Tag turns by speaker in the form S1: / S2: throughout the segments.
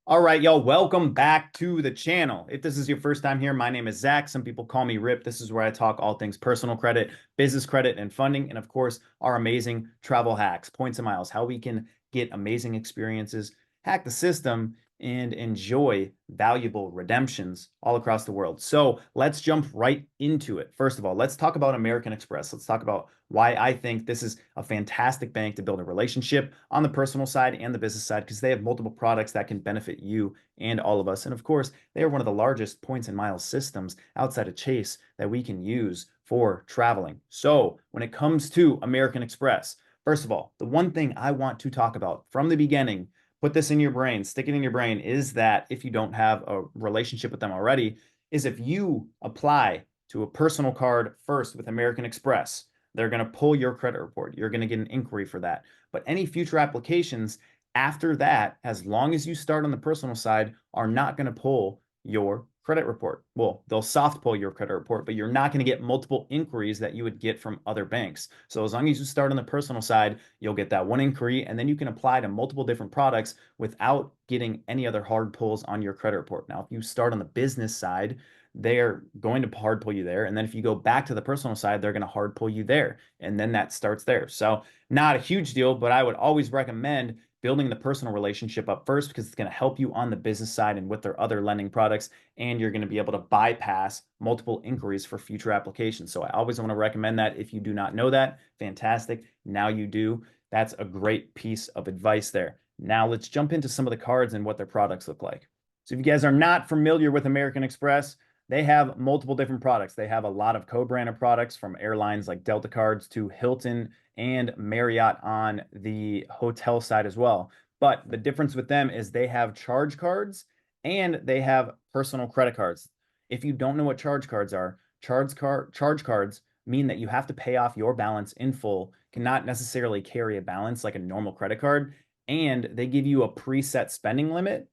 S1: All right, y'all, welcome back to the channel. If this is your first time here, my name is Zach. Some people call me Rip. This is where I talk all things personal credit, business credit, and funding, and of course, our amazing travel hacks, points and miles, how we can get amazing experiences, hack the system, and enjoy valuable redemptions all across the world. So let's jump right into it. First of all, let's talk about American Express. Let's talk about why I think this is a fantastic bank to build a relationship on the personal side and the business side because they have multiple products that can benefit you and all of us. And of course, they are one of the largest points and miles systems outside of Chase that we can use for traveling. So when it comes to American Express, first of all, the one thing I want to talk about from the beginning, put this in your brain, stick it in your brain, is that if you don't have a relationship with them already, is if you apply to a personal card first with American Express, they're going to pull your credit report. You're going to get an inquiry for that. But any future applications after that, as long as you start on the personal side, are not going to pull your credit report. Well, they'll soft pull your credit report, but you're not going to get multiple inquiries that you would get from other banks. So as long as you start on the personal side, you'll get that one inquiry, and then you can apply to multiple different products without getting any other hard pulls on your credit report. Now, if you start on the business side, they're going to hard pull you there. And then if you go back to the personal side, they're going to hard pull you there. And then that starts there. So not a huge deal, but I would always recommend building the personal relationship up first because it's going to help you on the business side and with their other lending products. And you're going to be able to bypass multiple inquiries for future applications. So I always want to recommend that. If you do not know that, fantastic. Now you do. That's a great piece of advice there. Now let's jump into some of the cards and what their products look like. So if you guys are not familiar with American Express, they have multiple different products. They have a lot of co-branded products from airlines like Delta cards to Hilton and Marriott on the hotel side as well. But the difference with them is they have charge cards and they have personal credit cards. If you don't know what charge cards are, charge cards mean that you have to pay off your balance in full, cannot necessarily carry a balance like a normal credit card, and they give you a preset spending limit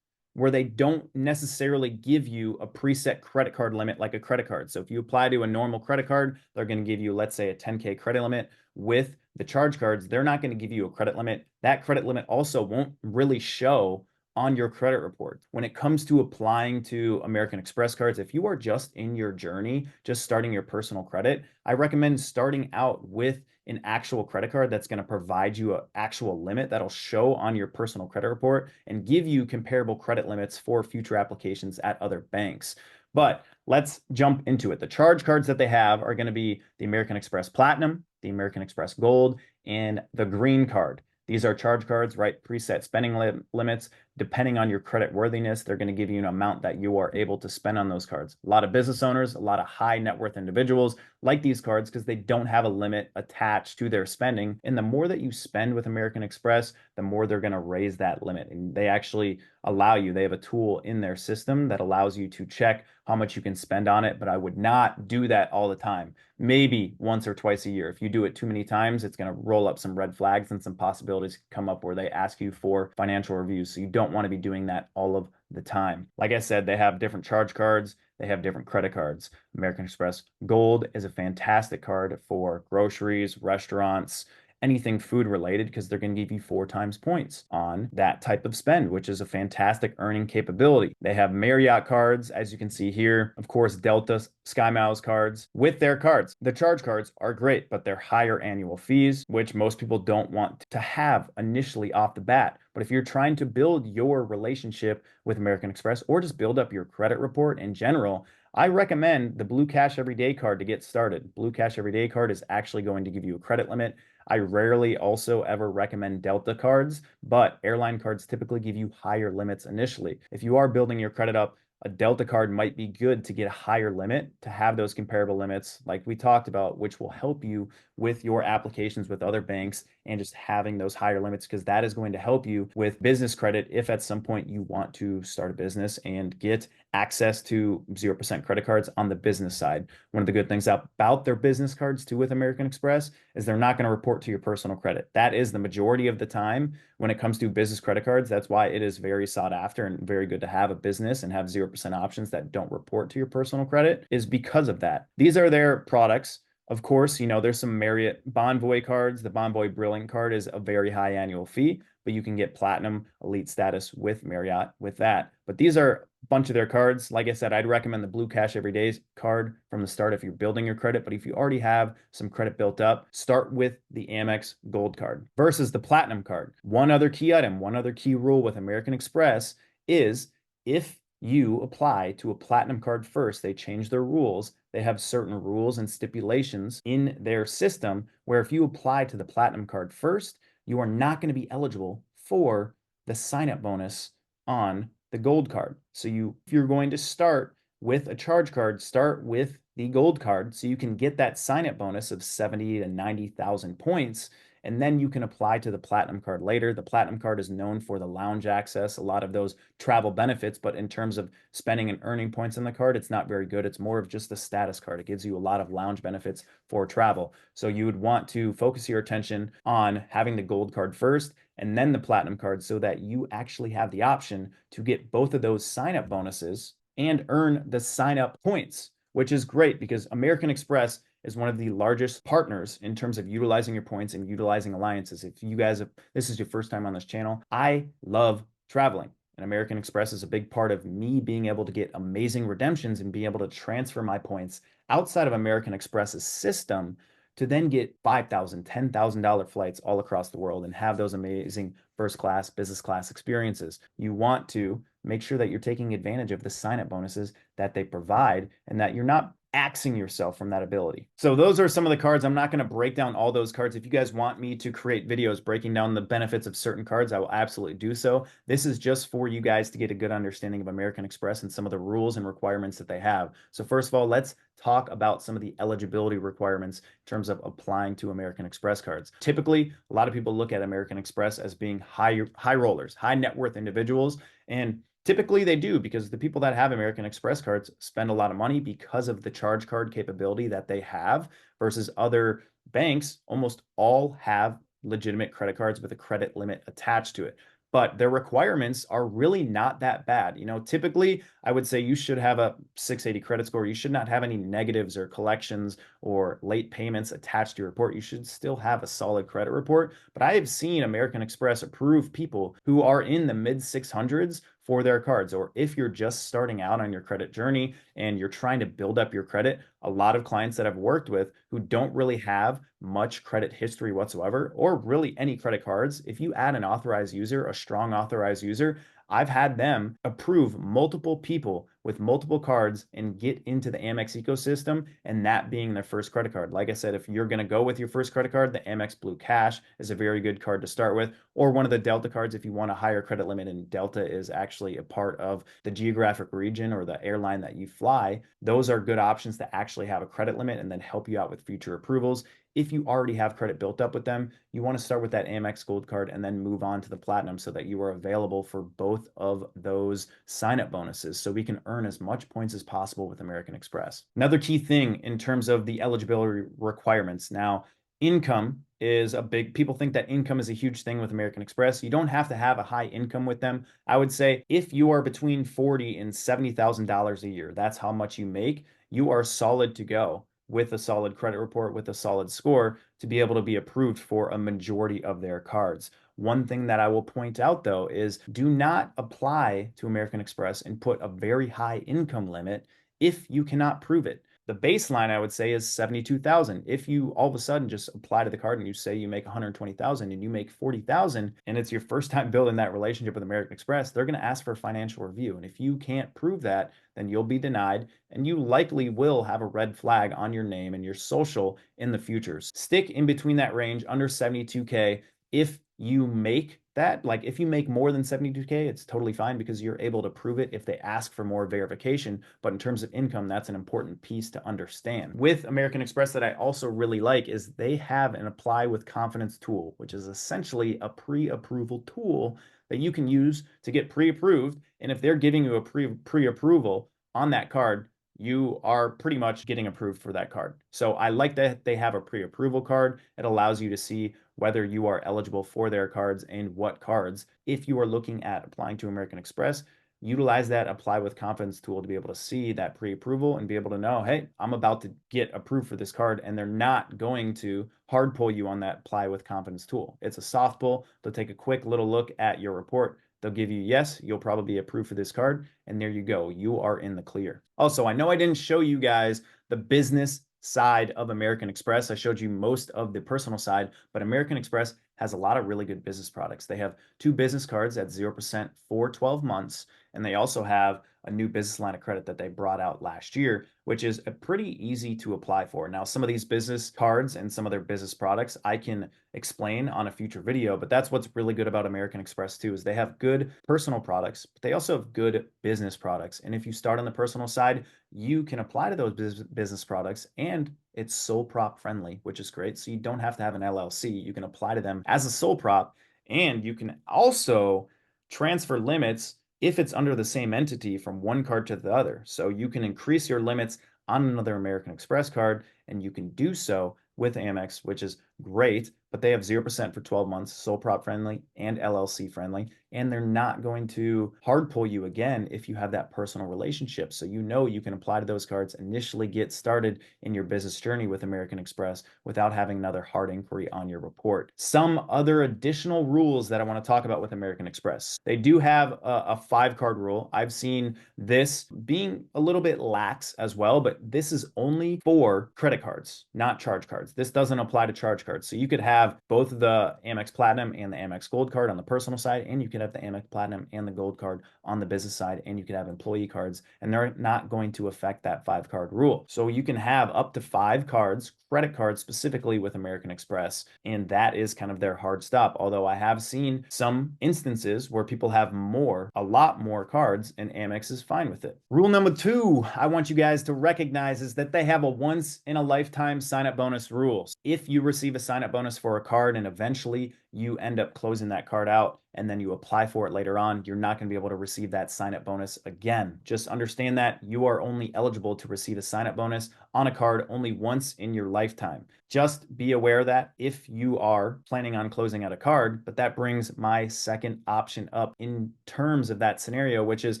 S1: where they don't necessarily give you a preset credit card limit like a credit card. So if you apply to a normal credit card, they're going to give you, let's say, a 10K credit limit. With the charge cards, they're not going to give you a credit limit. That credit limit also won't really show on your credit report. When it comes to applying to American Express cards, if you are just in your journey, just starting your personal credit, I recommend starting out with an actual credit card that's going to provide you an actual limit that'll show on your personal credit report and give you comparable credit limits for future applications at other banks. But let's jump into it. The charge cards that they have are going to be the American Express Platinum, the American Express Gold, and the Green Card. These are charge cards, right? Preset spending limits. Depending on your credit worthiness, they're going to give you an amount that you are able to spend on those cards. A lot of business owners, a lot of high net worth individuals like these cards because they don't have a limit attached to their spending. And the more that you spend with American Express, the more they're going to raise that limit. And they actually allow you, they have a tool in their system that allows you to check how much you can spend on it. But I would not do that all the time. Maybe once or twice a year. If you do it too many times, it's going to roll up some red flags and some possibilities come up where they ask you for financial reviews. So you don't want to be doing that all of the time. Like I said, they have different charge cards. They have different credit cards. American Express Gold is a fantastic card for groceries, restaurants, anything food related because they're going to give you 4 times points on that type of spend, which is a fantastic earning capability. They have Marriott cards, as you can see here. Of course, Delta Sky Miles cards with their cards. The charge cards are great, but they're higher annual fees, which most people don't want to have initially off the bat. But if you're trying to build your relationship with American Express or just build up your credit report in general, I recommend the Blue Cash Everyday card to get started. Blue Cash Everyday card is actually going to give you a credit limit. I rarely also ever recommend Delta cards, but airline cards typically give you higher limits initially. If you are building your credit up, a Delta card might be good to get a higher limit, to have those comparable limits like we talked about, which will help you with your applications with other banks and just having those higher limits because that is going to help you with business credit if at some point you want to start a business and get access to 0% credit cards on the business side. One of the good things about their business cards too with American Express is they're not going to report to your personal credit. That is the majority of the time when it comes to business credit cards. That's why it is very sought after and very good to have a business and have 0% options that don't report to your personal credit is because of that. These are their products. Of course, there's some Marriott Bonvoy cards. The Bonvoy Brilliant card is a very high annual fee, but you can get platinum elite status with Marriott with that. But these are a bunch of their cards. Like I said, I'd recommend the Blue Cash Every Day card from the start if you're building your credit. But if you already have some credit built up, start with the Amex Gold card versus the Platinum card. One other key item, one other key rule with American Express is if you apply to a platinum card first, they change their rules. They have certain rules and stipulations in their system where if you apply to the platinum card first, you are not going to be eligible for the sign-up bonus on the gold card. So if you're going to start with a charge card, start with the gold card so you can get that sign-up bonus of 70 to 90,000 points, and then you can apply to the platinum card later. The platinum card is known for the lounge access, a lot of those travel benefits, but in terms of spending and earning points on the card, it's not very good. It's more of just a status card. It gives you a lot of lounge benefits for travel. So you would want to focus your attention on having the gold card first and then the platinum card so that you actually have the option to get both of those sign-up bonuses and earn the sign-up points, which is great because American Express is one of the largest partners in terms of utilizing your points and utilizing alliances. If you guys have, this is your first time on this channel, I love traveling. And American Express is a big part of me being able to get amazing redemptions and being able to transfer my points outside of American Express's system to then get $5,000, $10,000 flights all across the world and have those amazing first class, business class experiences. You want to make sure that you're taking advantage of the sign-up bonuses that they provide and that you're not axing yourself from that ability. So those are some of the cards. I'm not going to break down all those cards. If you guys want me to create videos breaking down the benefits of certain cards, I will absolutely do so. This is just for you guys to get a good understanding of American Express and some of the rules and requirements that they have. So first of all, let's talk about some of the eligibility requirements in terms of applying to American Express cards. Typically, a lot of people look at American Express as being high rollers, high net worth individuals, and typically they do because the people that have American Express cards spend a lot of money because of the charge card capability that they have versus other banks. Almost all have legitimate credit cards with a credit limit attached to it. But their requirements are really not that bad. Typically I would say you should have a 680 credit score. You should not have any negatives or collections or late payments attached to your report. You should still have a solid credit report. But I have seen American Express approve people who are in the mid 600s for their cards. Or if you're just starting out on your credit journey and you're trying to build up your credit, a lot of clients that I've worked with who don't really have much credit history whatsoever, or really any credit cards, if you add an authorized user, a strong authorized user, I've had them approve multiple people with multiple cards and get into the Amex ecosystem, and that being their first credit card. Like I said, if you're going to go with your first credit card, the Amex Blue Cash is a very good card to start with, or one of the Delta cards if you want a higher credit limit, and Delta is actually a part of the geographic region or the airline that you fly. Those are good options to actually have a credit limit and then help you out with future approvals. If you already have credit built up with them, you want to start with that Amex Gold card and then move on to the Platinum so that you are available for both of those sign-up bonuses so we can earn as much points as possible with American Express. Another key thing in terms of the eligibility requirements. Now, income is a big, people think that income is a huge thing with American Express. You don't have to have a high income with them. I would say if you are between $40,000 and $70,000 a year, that's how much you make, you are solid to go with a solid credit report, with a solid score to be able to be approved for a majority of their cards. One thing that I will point out though is do not apply to American Express and put a very high income limit if you cannot prove it. The baseline I would say is 72,000. If you all of a sudden just apply to the card and you say you make 120,000 and you make 40,000 and it's your first time building that relationship with American Express, they're going to ask for a financial review. And if you can't prove that, then you'll be denied and you likely will have a red flag on your name and your social in the future. Stick in between that range under 72K. If you make that, like if you make more than 72K, it's totally fine because you're able to prove it if they ask for more verification. But in terms of income, that's an important piece to understand. With American Express that I also really like is they have an apply with confidence tool, which is essentially a pre-approval tool that you can use to get pre-approved. And if they're giving you a pre-approval on that card, you are pretty much getting approved for that card. So I like that they have a pre-approval card. It allows you to see whether you are eligible for their cards and what cards. If you are looking at applying to American Express, utilize that apply with confidence tool to be able to see that pre-approval and be able to know, hey, I'm about to get approved for this card, and they're not going to hard pull you on that apply with confidence tool. It's a soft pull. They'll take a quick little look at your report. They'll give you, yes, you'll probably be approved for this card. And there you go. You are in the clear. Also, I know I didn't show you guys the business side of American Express. I showed you most of the personal side, but American Express has a lot of really good business products. They have 2 business cards at 0% for 12 months. And they also have a new business line of credit that they brought out last year, which is a pretty easy to apply for. Now, some of these business cards and some of their business products I can explain on a future video, but that's what's really good about American Express too, is they have good personal products, but they also have good business products. And if you start on the personal side, you can apply to those business products, and it's sole prop friendly, which is great. So you don't have to have an LLC. You can apply to them as a sole prop, and you can also transfer limits if it's under the same entity from one card to the other. So you can increase your limits on another American Express card, and you can do so with Amex, which is great, but they have 0% for 12 months, sole prop friendly and LLC friendly, and they're not going to hard pull you again if you have that personal relationship. So you know you can apply to those cards, initially get started in your business journey with American Express without having another hard inquiry on your report. Some other additional rules that I want to talk about with American Express. They do have a 5-card rule. I've seen this being a little bit lax as well, but this is only for credit cards, not charge cards. This doesn't apply to charge cards. So you could have both the Amex Platinum and the Amex Gold card on the personal side, and you could have the Amex Platinum and the Gold card on the business side, and you could have employee cards, and they're not going to affect that 5-card rule. So you can have up to 5 cards, credit cards specifically with American Express, and that is kind of their hard stop. Although I have seen some instances where people have a lot more cards, and Amex is fine with it. Rule number 2 I want you guys to recognize is that they have a once in a lifetime sign-up bonus rules. If you receive a sign-up bonus for a card and eventually you end up closing that card out and then you apply for it later on, you're not going to be able to receive that sign-up bonus again. Just understand that you are only eligible to receive a sign-up bonus on a card only once in your lifetime. Just be aware that if you are planning on closing out a card, but that brings my second option up in terms of that scenario, which is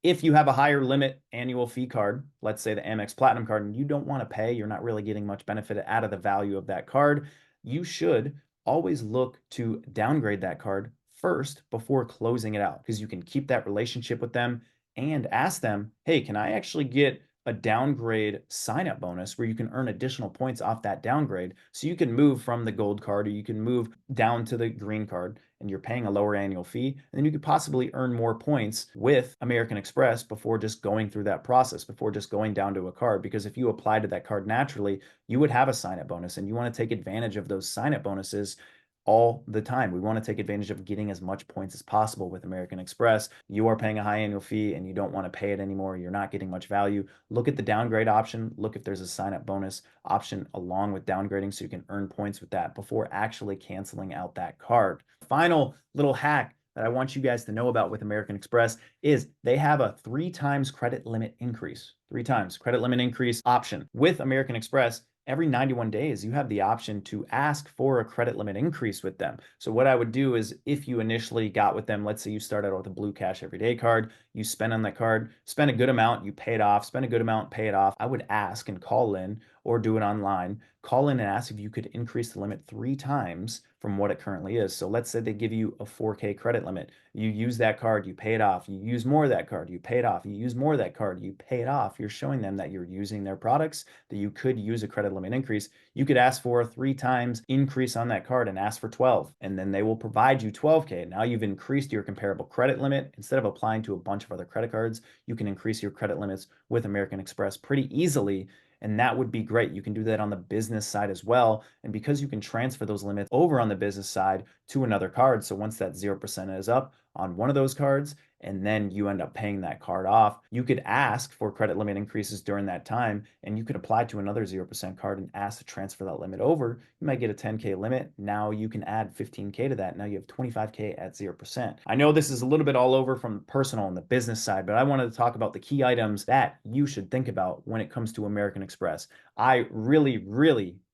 S1: if you have a higher limit annual fee card, let's say the Amex Platinum card, and you don't want to pay, you're not really getting much benefit out of the value of that card, you should always look to downgrade that card first before closing it out, because you can keep that relationship with them and ask them, hey, can I actually get a downgrade sign-up bonus where you can earn additional points off that downgrade, so you can move from the gold card, or you can move down to the green card, and you're paying a lower annual fee, and then you could possibly earn more points with American Express before just going through that process, before just going down to a card. Because if you apply to that card naturally, you would have a sign-up bonus, and you want to take advantage of those sign-up bonuses all the time. We want to take advantage of getting as much points as possible with American Express. You are paying a high annual fee and you don't want to pay it anymore. You're not getting much value. Look at the downgrade option. Look if there's a sign-up bonus option along with downgrading, so you can earn points with that before actually canceling out that card. Final little hack that I want you guys to know about with American Express is they have a 3 times credit limit increase. 3 times credit limit increase option. With American Express, every 91 days, you have the option to ask for a credit limit increase with them. So what I would do is, if you initially got with them, let's say you started out with a Blue Cash Everyday card, you spend on that card, spend a good amount, you pay it off, spend a good amount, pay it off. I would ask and call in, or do it online, call in and ask if you could increase the limit 3 times from what it currently is. So let's say they give you a 4K credit limit. You use that card, you pay it off. You use more of that card, you pay it off. You use more of that card, you pay it off. You're showing them that you're using their products, that you could use a credit limit increase. You could ask for a 3 times increase on that card and ask for 12, and then they will provide you 12K. Now you've increased your comparable credit limit. Instead of applying to a bunch of other credit cards, you can increase your credit limits with American Express pretty easily. And that would be great. You can do that on the business side as well. And because you can transfer those limits over on the business side to another card, so once that 0% is up on one of those cards, and then you end up paying that card off, you could ask for credit limit increases during that time, and you could apply to another 0% card and ask to transfer that limit over. You might get a 10K limit. Now you can add 15K to that. Now you have 25K at 0%. I know this is a little bit all over from the personal and the business side, but I wanted to talk about the key items that you should think about when it comes to American Express. I really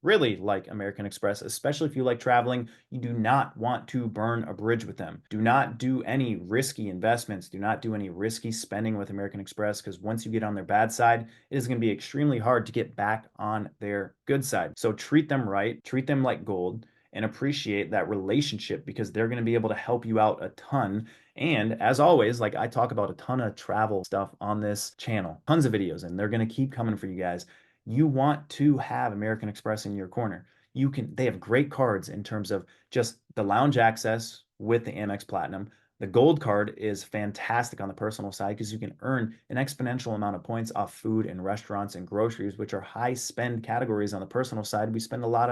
S1: really like American Express, especially if you like traveling. You do not want to burn a bridge with them. Do not do any risky investments. Do not do any risky spending with American Express, because once you get on their bad side, it is going to be extremely hard to get back on their good side. So treat them right, treat them like gold, and appreciate that relationship, because they're going to be able to help you out a ton. And as always, like I talk about a ton of travel stuff on this channel, tons of videos, and they're going to keep coming for you guys. You want to have American Express in your corner. They have great cards in terms of just the lounge access with the Amex Platinum. The gold card is fantastic on the personal side because you can earn an exponential amount of points off food and restaurants and groceries, which are high spend categories on the personal side. We spend a lot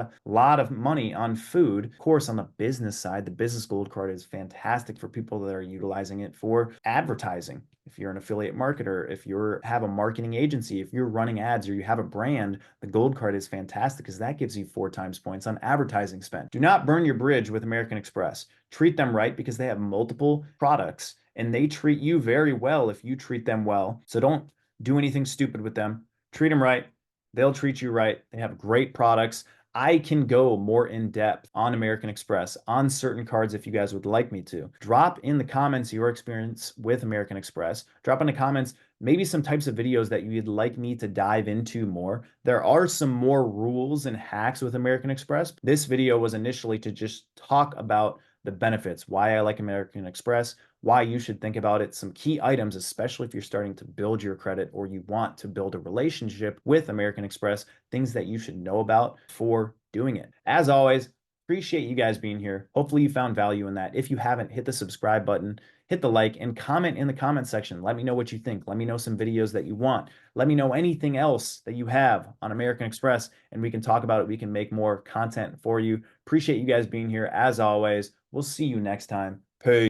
S1: of money on food. Of course, on the business side, the business gold card is fantastic for people that are utilizing it for advertising. If you're an affiliate marketer, if you have a marketing agency, if you're running ads or you have a brand, the gold card is fantastic because that gives you 4 times points on advertising spend. Do not burn your bridge with American Express. Treat them right because they have multiple products and they treat you very well if you treat them well. So don't do anything stupid with them. Treat them right. They'll treat you right. They have great products. I can go more in depth on American Express on certain cards if you guys would like me to. Drop in the comments your experience with American Express. Drop in the comments maybe some types of videos that you'd like me to dive into more. There are some more rules and hacks with American Express. This video was initially to just talk about the benefits, why I like American Express, why you should think about it, some key items, especially if you're starting to build your credit or you want to build a relationship with American Express, things that you should know about for doing it. As always, appreciate you guys being here. Hopefully you found value in that. If you haven't, hit the subscribe button, hit the like, and comment in the comment section. Let me know what you think. Let me know some videos that you want. Let me know anything else that you have on American Express, and we can talk about it. We can make more content for you. Appreciate you guys being here. As always, we'll see you next time. Peace.